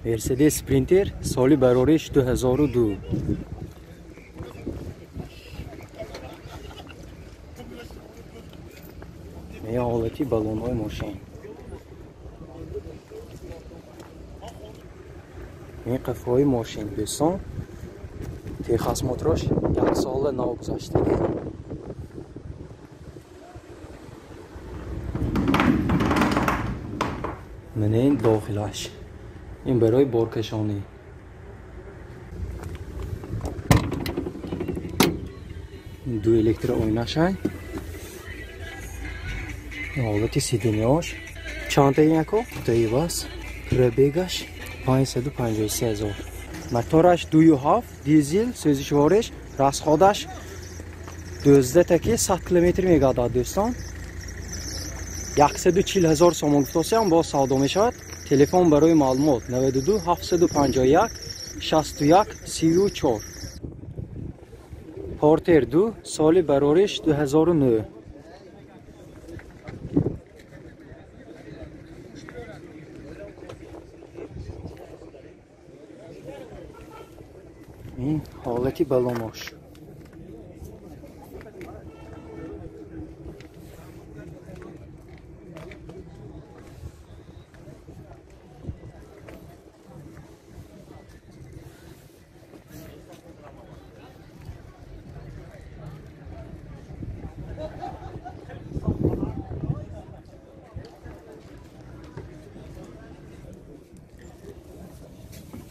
مرسدس اسپرینتر سالی برارش 2002. این حالتی بالون های ماشین. این قفل های ماشین دوستان تخص موتورش 1 سال نو گذشته. من این داخلش این برای بارکشانی. دو الکتر آینش های حالتی سیدنیاش چانته یکو تایواس پربیگش 553,000. موتورش 2.7 دیزل سوزشوارش راسخودش 12 تکی 100 کیلومتر میگاداد دوستان. 140,000 سوم گفتاسی هم با سودا میشود. تلفن برای معلومات 92 751 61 34. پارتر 2 سال برارش 2009. این حالتی بالوناش.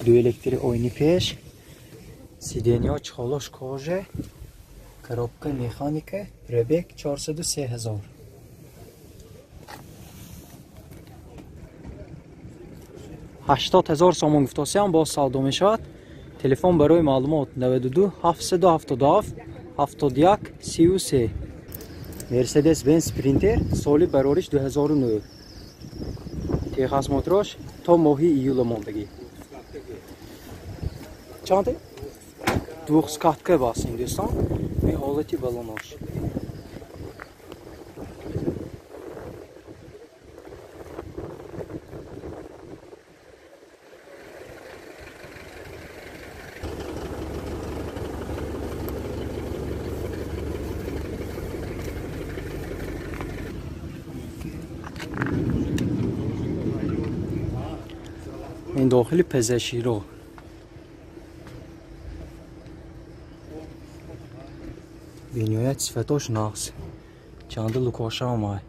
دو الکتری oyni peş. Сиденья чхолош коже. Коробка механика. Пробег 403,000. $80,000 сомон гуфтоси ҳам боз савдо мешавад. Телефон барои маълумот 92 777 71 33. Mercedes Benz Sprinter соли барориш 2009. Техас моторош то моҳи июл мондагӣ. Чанде? Двухскатка басин دوستان. این حالتی بالوناش. این داخلی پزشکی رو بینیایت صفتاش نقص چند لکاش هم های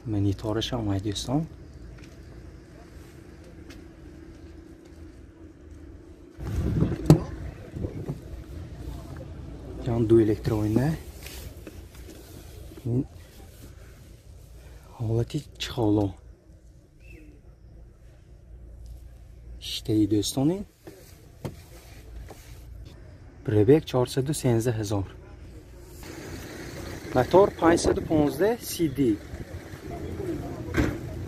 منیتارش هم های دوستان. چند دو الکترونی حالتی چخالو شتهی دوستانی. پربیگ 413,000. موتور 515 CD.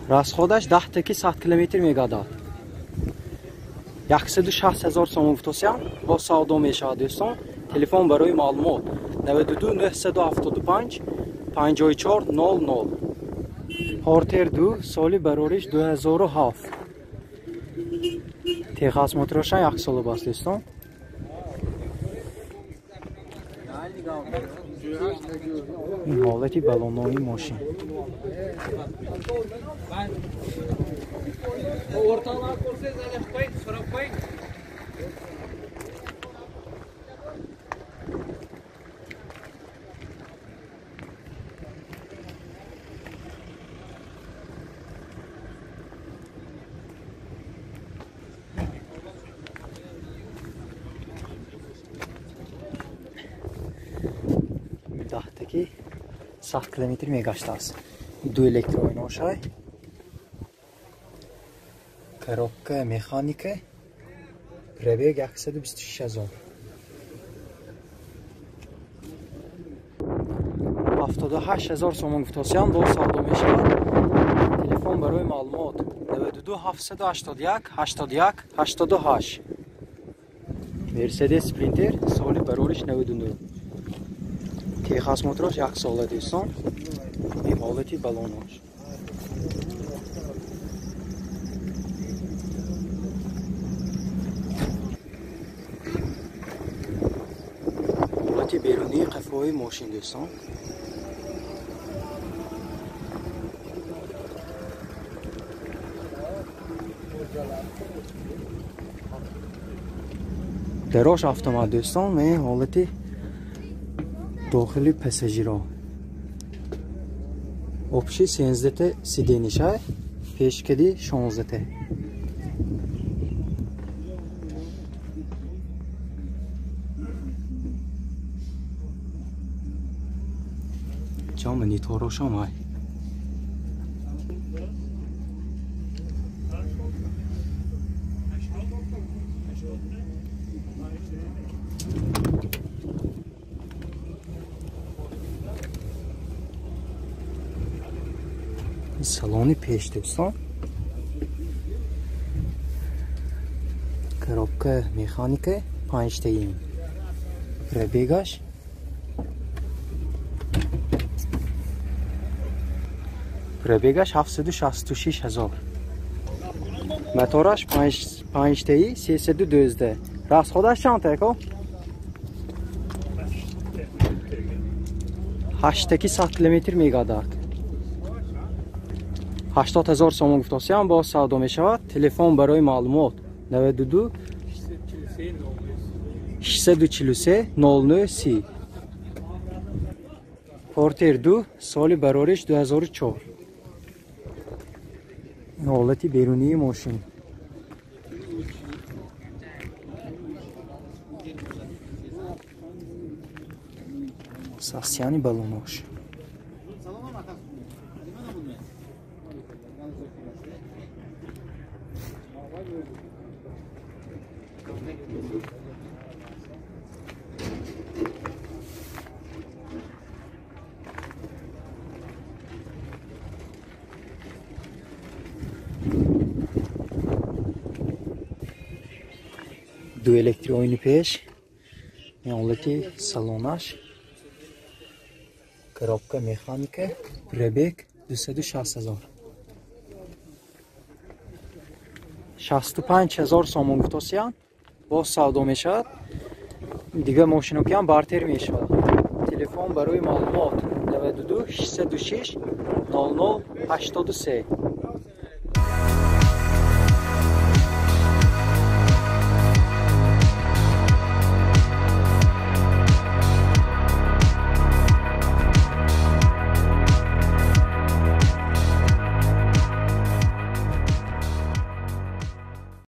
راسخودش 10 تکی 100 کیلومتر میگاداد. 160,000 سوم گفتاسی هم با سودا میشود دوستان. تلفن برای معلومات 92 975 5400. پارتر 2 سالی برارش 2007. تخص موتورش 1 سال باست دوستان. این حالتی بالونای ماشین. Dahtaki 100 kilometre megaşta است. دو الکتروناش های коробка механика. پربیگ 126,000. 78,000 سوم گفتاسی هم با سودا میشود. تلفن برای معلومات 92 781 81 88. مرسدس اسپرینتر سالی برارش 99. تخص موتورش 1 ساله دوستان. این حالتی بالوناش. حالت بیرونی قفای ماشین دوستان. دراش автомат دوستان من حالت داخلی پساژیرا. Общий 13 сиденье, пешкади 16. Чамани торошамай. Салони пеш دوستان. коробка механика 5 таим. Пробегаш пробегаш 766000. Мотораш 5 таи 312. расходаш чанд тако? 800 км мегадад. 80000 сомон гуфтосиям бо савдо мешавад. Телефон барои маълумот 92 643 0030. Портер 2 соли барориш 2004. ҳолати берунии мошин. сасяни балонош. دو الکترونی پیش حالتی سالونش коробка механика пробег 260000 65000 сомон гуфтосиян боз савдо мешавад. дига мошино ки ҳам бартер мешавад. телефон барои маълумот 92 606 0083.